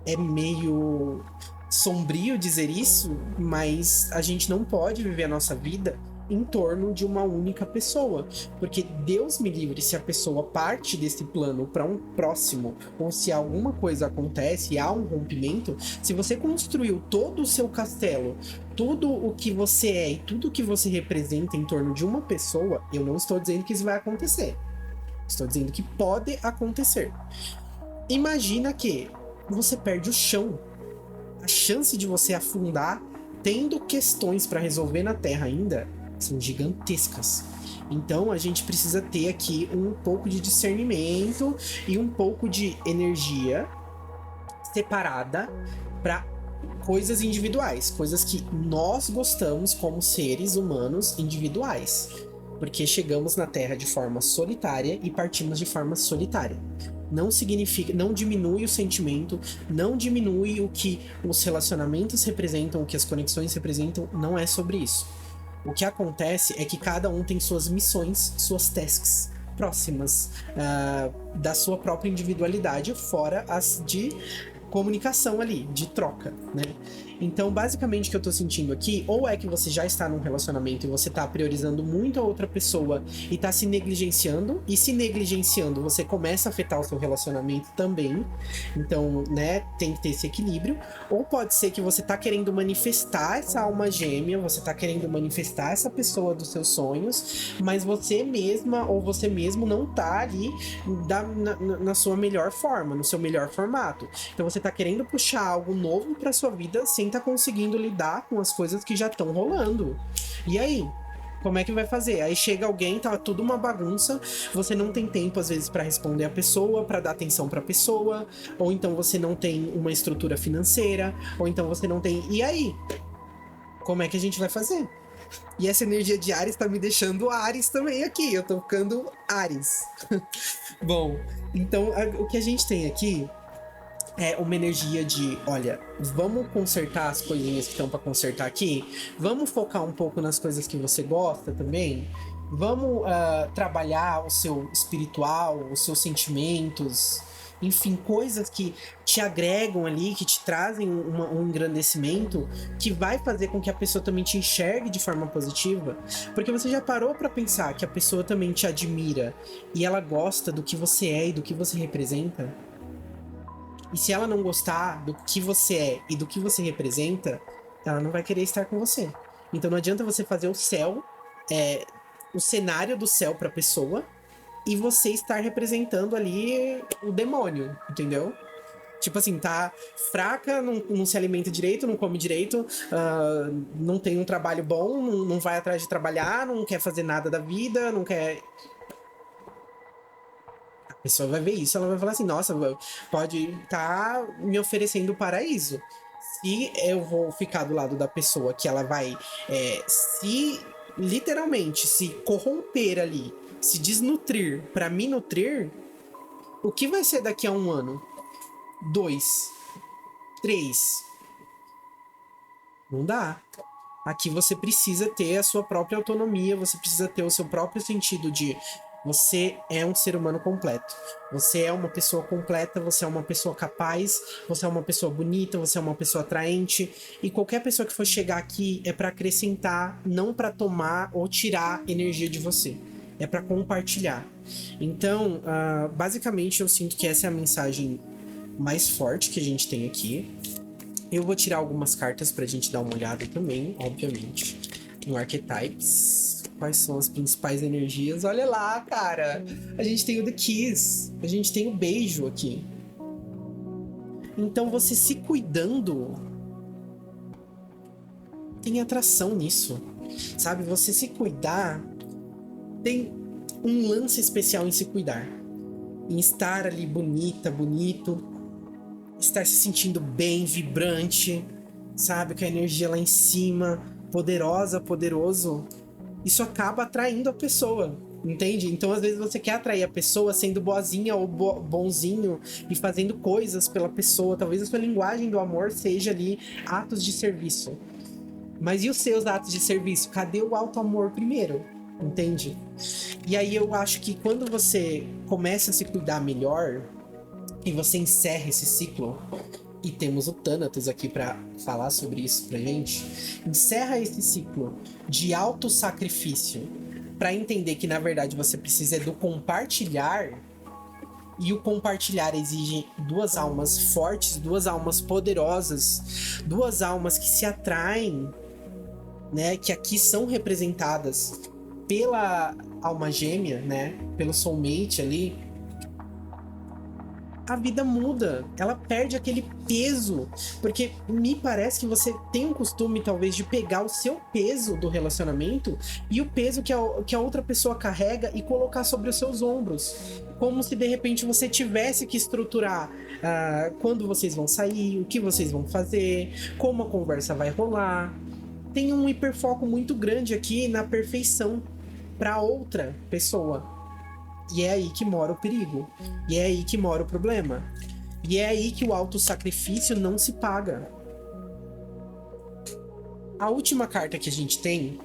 É meio sombrio dizer isso, mas a gente não pode viver a nossa vida em torno de uma única pessoa, porque Deus me livre se a pessoa parte desse plano para um próximo, ou se alguma coisa acontece e há um rompimento. Se você construiu todo o seu castelo, tudo o que você é e tudo o que você representa em torno de uma pessoa, eu não estou dizendo que isso vai acontecer, estou dizendo que pode acontecer. Imagina que você perde o chão, a chance de você afundar tendo questões para resolver na Terra ainda são gigantescas. Então a gente precisa ter aqui um pouco de discernimento e um pouco de energia separada para coisas individuais, coisas que nós gostamos como seres humanos individuais, porque chegamos na Terra de forma solitária e partimos de forma solitária. Não significa, não diminui o sentimento, não diminui o que os relacionamentos representam, o que as conexões representam, não é sobre isso. O que acontece é que cada um tem suas missões, suas tasks próximas da sua própria individualidade, fora as de comunicação ali, de troca, né? Então, basicamente, o que eu tô sentindo aqui, ou é que você já está num relacionamento e você tá priorizando muito a outra pessoa e tá se negligenciando, e se negligenciando, você começa a afetar o seu relacionamento também. Então, né, tem que ter esse equilíbrio. Ou pode ser que você tá querendo manifestar essa alma gêmea, você tá querendo manifestar essa pessoa dos seus sonhos, mas você mesma ou você mesmo não tá ali na sua melhor forma, no seu melhor formato. Então você tá querendo puxar algo novo pra sua vida sem tá conseguindo lidar com as coisas que já estão rolando. E aí? Como é que vai fazer? Aí chega alguém, tá tudo uma bagunça, você não tem tempo às vezes pra responder a pessoa, pra dar atenção pra pessoa, ou então você não tem uma estrutura financeira, ou então você não tem... E aí? Como é que a gente vai fazer? E essa energia de Áries tá me deixando Áries também aqui, eu tô ficando Áries. Bom, então o que a gente tem aqui é uma energia de, olha, vamos consertar as coisinhas que estão para consertar aqui, vamos focar um pouco nas coisas que você gosta também, vamos trabalhar o seu espiritual, os seus sentimentos, enfim, coisas que te agregam ali, que te trazem um engrandecimento, que vai fazer com que a pessoa também te enxergue de forma positiva, porque você já parou para pensar que a pessoa também te admira e ela gosta do que você é e do que você representa? E se ela não gostar do que você é e do que você representa, ela não vai querer estar com você. Então não adianta você fazer o céu, o cenário do céu pra pessoa, e você estar representando ali o demônio, entendeu? Tipo assim, tá fraca, não se alimenta direito, não come direito, não tem um trabalho bom, não vai atrás de trabalhar, não quer fazer nada da vida, não quer... A pessoa vai ver isso, ela vai falar assim, nossa, pode estar me oferecendo o paraíso. Se eu vou ficar do lado da pessoa que ela vai se literalmente se corromper ali, se desnutrir pra me nutrir, o que vai ser daqui a 1 ano? 2, 3? Não dá. Aqui você precisa ter a sua própria autonomia, você precisa ter o seu próprio sentido de você é um ser humano completo. Você é uma pessoa completa, você é uma pessoa capaz, você é uma pessoa bonita, você é uma pessoa atraente. E qualquer pessoa que for chegar aqui é pra acrescentar, não pra tomar ou tirar energia de você. é para compartilhar. Então, basicamente eu sinto que essa é a mensagem mais forte que a gente tem aqui. Eu vou tirar algumas cartas pra gente dar uma olhada também, obviamente, no Archetypes. Quais são as principais energias? Olha lá, cara! A gente tem o The Kiss, a gente tem o beijo aqui. Então você se cuidando tem atração nisso, sabe? Você se cuidar tem um lance especial em se cuidar, em estar ali bonita, bonito, estar se sentindo bem, vibrante, sabe? Com a energia lá em cima, poderosa, poderoso. Isso acaba atraindo a pessoa, entende? Então, às vezes, você quer atrair a pessoa sendo boazinha ou bonzinho e fazendo coisas pela pessoa. Talvez a sua linguagem do amor seja ali atos de serviço. Mas e os seus atos de serviço? Cadê o auto-amor primeiro? Entende? E aí eu acho que quando você começa a se cuidar melhor e você encerra esse ciclo, e temos o Thanatos aqui para falar sobre isso pra gente, encerra esse ciclo de autossacrifício para entender que na verdade você precisa do compartilhar, e o compartilhar exige duas almas fortes, duas almas poderosas, duas almas que se atraem, né, que aqui são representadas pela alma gêmea, né, pelo soulmate ali. A vida muda, ela perde aquele peso, porque me parece que você tem um costume talvez de pegar o seu peso do relacionamento e o peso que a outra pessoa carrega e colocar sobre os seus ombros, como se de repente você tivesse que estruturar quando vocês vão sair, o que vocês vão fazer, como a conversa vai rolar. Tem um hiperfoco muito grande aqui na perfeição para outra pessoa. E é aí que mora o perigo. E é aí que mora o problema. E é aí que o autossacrifício não se paga. A última carta que a gente tem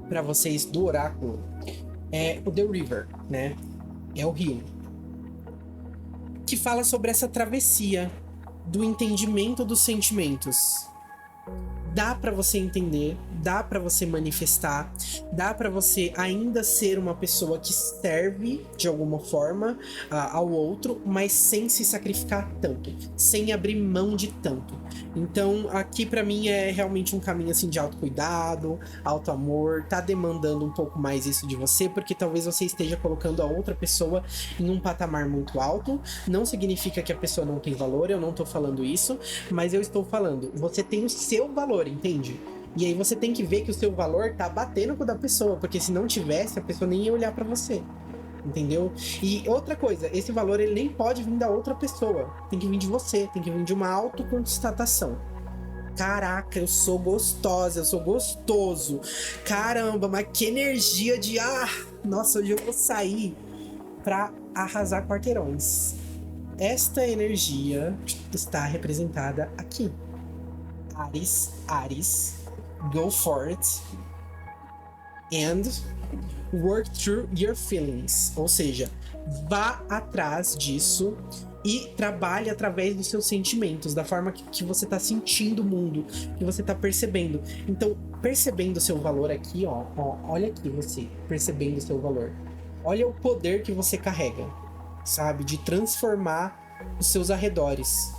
para vocês do oráculo é o The River, né? É o rio. Que fala sobre essa travessia do entendimento dos sentimentos. Dá pra você entender, dá pra você manifestar, dá pra você ainda ser uma pessoa que serve de alguma forma ao outro, mas sem se sacrificar tanto, sem abrir mão de tanto. Então aqui pra mim é realmente um caminho assim de autocuidado, autoamor, tá demandando um pouco mais isso de você, porque talvez você esteja colocando a outra pessoa em um patamar muito alto. Não significa que a pessoa não tem valor, eu não tô falando isso, mas eu estou falando, você tem o seu valor, entende? E aí você tem que ver que o seu valor tá batendo com o da pessoa, porque se não tivesse, a pessoa nem ia olhar pra você, entendeu? E outra coisa, esse valor ele nem pode vir da outra pessoa, tem que vir de você, tem que vir de uma autoconstatação. Caraca, eu sou gostosa, eu sou gostoso. Caramba, mas que energia de nossa, hoje eu vou sair pra arrasar quarteirões. Esta energia está representada aqui. Ares, go for it and work through your feelings. Ou seja, vá atrás disso e trabalhe através dos seus sentimentos, da forma que você tá sentindo o mundo, que você tá percebendo. Então, percebendo o seu valor aqui, ó, olha aqui você, percebendo o seu valor. Olha o poder que você carrega, sabe? De transformar os seus arredores.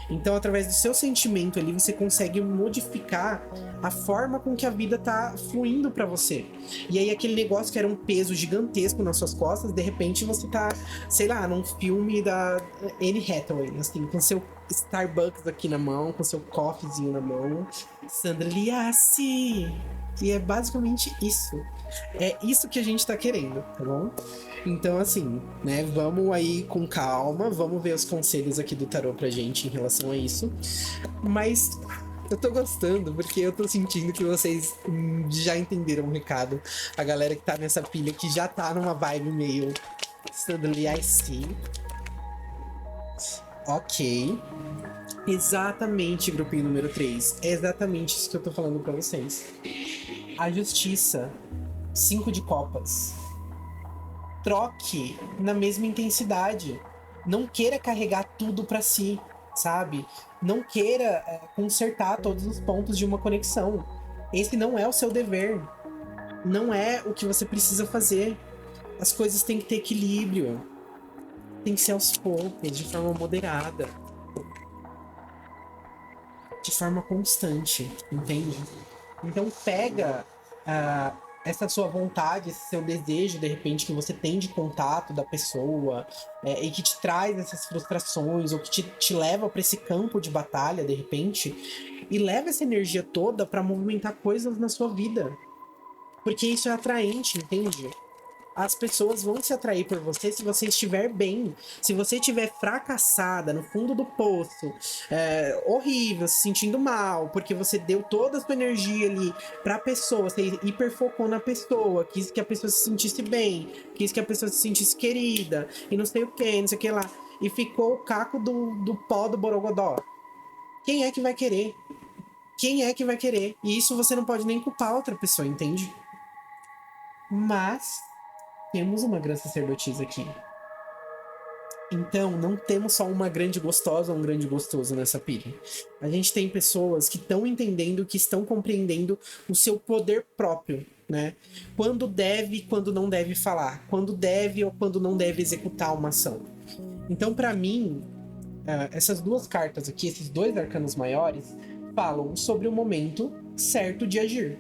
Então, através do seu sentimento ali, você consegue modificar a forma com que a vida tá fluindo pra você. E aí, aquele negócio que era um peso gigantesco nas suas costas, de repente você tá, sei lá, num filme da Anne Hathaway, assim, com seu Starbucks aqui na mão, com seu coffeezinho na mão. Sandra Liassi! E é basicamente isso. É isso que a gente tá querendo, tá bom? Então, assim, né, vamos aí com calma, vamos ver os conselhos aqui do tarô pra gente em relação a isso. Mas eu tô gostando, porque eu tô sentindo que vocês já entenderam o recado. A galera que tá nessa pilha, que já tá numa vibe meio Suddenly I See. Ok. Exatamente, grupinho número 3. É exatamente isso que eu tô falando pra vocês. A justiça. 5 de copas. Troque na mesma intensidade. Não queira carregar tudo pra si, sabe? Não queira consertar todos os pontos de uma conexão. Esse não é o seu dever. Não é o que você precisa fazer. As coisas têm que ter equilíbrio. Tem que ser aos poucos, de forma moderada. De forma constante, entende? Então pega essa sua vontade, esse seu desejo, de repente, que você tem de contato da pessoa, e que te traz essas frustrações, ou que te leva para esse campo de batalha, de repente, e leva essa energia toda para movimentar coisas na sua vida. Porque isso é atraente, entende? As pessoas vão se atrair por você se você estiver bem. Se você estiver fracassada, no fundo do poço, horrível, se sentindo mal, porque você deu toda a sua energia ali pra pessoa, você hiperfocou na pessoa, quis que a pessoa se sentisse bem, quis que a pessoa se sentisse querida, e não sei o que, não sei o que lá. E ficou o caco do pó do borogodó. Quem é que vai querer? Quem é que vai querer? E isso você não pode nem culpar outra pessoa, entende? Mas temos uma grande sacerdotisa aqui. Então, não temos só uma grande gostosa ou um grande gostoso nessa pilha. A gente tem pessoas que estão entendendo, que estão compreendendo o seu poder próprio, né? Quando deve e quando não deve falar. Quando deve ou quando não deve executar uma ação. Então, para mim, essas duas cartas aqui, esses dois arcanos maiores, falam sobre o momento certo de agir.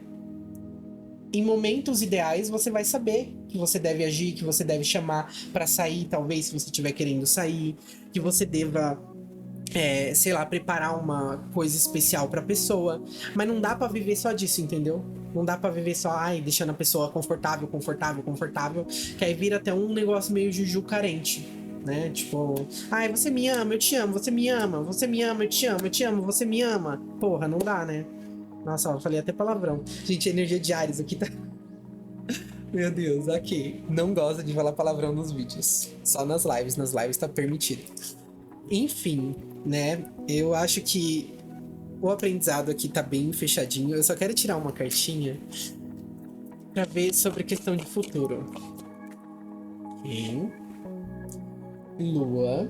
Em momentos ideais, você vai saber que você deve agir, que você deve chamar para sair, talvez, se você estiver querendo sair, que você deva, sei lá, preparar uma coisa especial para a pessoa. Mas não dá para viver só disso, entendeu? Não dá para viver só, deixando a pessoa confortável, que aí vira até um negócio meio juju carente, né? Tipo, você me ama, eu te amo, você me ama, você me ama, eu te amo, você me ama. Porra, não dá, né? Nossa, eu falei até palavrão. Gente, energia de Ares aqui tá... Meu Deus, ok. Não gosta de falar palavrão nos vídeos. Só nas lives. Nas lives tá permitido. Enfim, né? Eu acho que o aprendizado aqui tá bem fechadinho. Eu só quero tirar uma cartinha pra ver sobre a questão de futuro. Ok. Lua.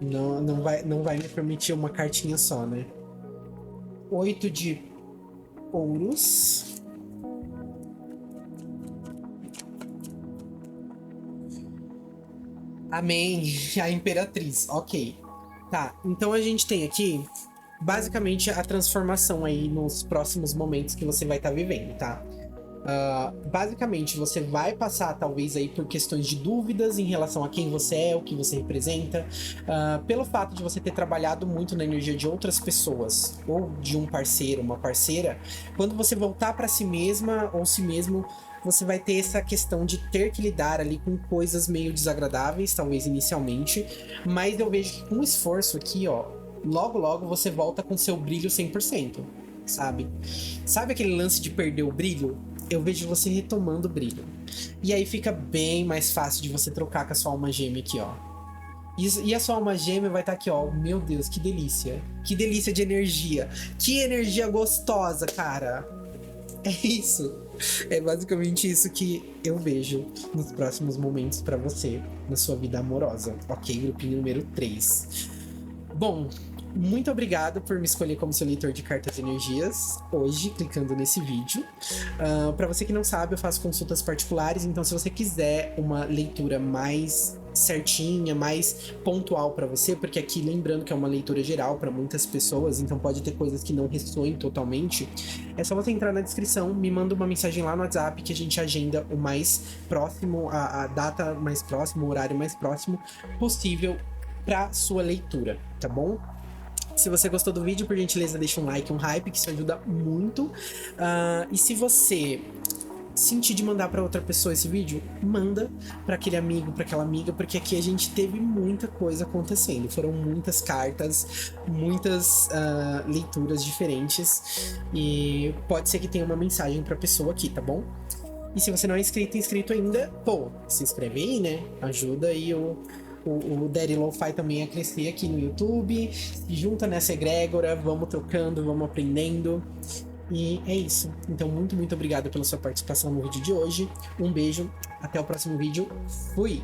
Não vai me permitir uma cartinha só, né? 8 de ouros. Amém. A Imperatriz. Ok. Tá, então a gente tem aqui basicamente a transformação aí nos próximos momentos que você vai estar vivendo, tá? Basicamente, você vai passar talvez aí por questões de dúvidas em relação a quem você é, o que você representa, pelo fato de você ter trabalhado muito na energia de outras pessoas, ou de um parceiro, uma parceira. Quando você voltar para si mesma ou si mesmo, você vai ter essa questão de ter que lidar ali com coisas meio desagradáveis, talvez inicialmente, mas eu vejo que com esforço aqui, ó, logo você volta com seu brilho 100%, sabe? Sabe aquele lance de perder o brilho? Eu vejo você retomando o brilho. E aí fica bem mais fácil de você trocar com a sua alma gêmea aqui, ó. E a sua alma gêmea vai estar aqui, ó. Meu Deus, que delícia. Que delícia de energia. Que energia gostosa, cara. É isso. É basicamente isso que eu vejo nos próximos momentos pra você na sua vida amorosa. Ok, grupinho número 3. Bom, muito obrigado por me escolher como seu leitor de cartas e energias hoje, clicando nesse vídeo. Para você que não sabe, eu faço consultas particulares, então se você quiser uma leitura mais certinha, mais pontual para você, porque aqui lembrando que é uma leitura geral para muitas pessoas, então pode ter coisas que não ressoem totalmente, é só você entrar na descrição, me manda uma mensagem lá no WhatsApp que a gente agenda o mais próximo, a data mais próxima, o horário mais próximo possível para sua leitura, tá bom? Se você gostou do vídeo, por gentileza, deixa um like, um hype, que isso ajuda muito. E se você sentir de mandar para outra pessoa esse vídeo, manda para aquele amigo, para aquela amiga, porque aqui a gente teve muita coisa acontecendo. Foram muitas cartas, muitas leituras diferentes, e pode ser que tenha uma mensagem para a pessoa aqui, tá bom? E se você não é inscrito ainda, pô, se inscreve aí, né? Ajuda aí o Daddy Lo-Fi também a crescer aqui no YouTube. Se junta nessa egrégora, vamos trocando, vamos aprendendo. E é isso. Então, muito obrigado pela sua participação no vídeo de hoje. Um beijo, até o próximo vídeo. Fui!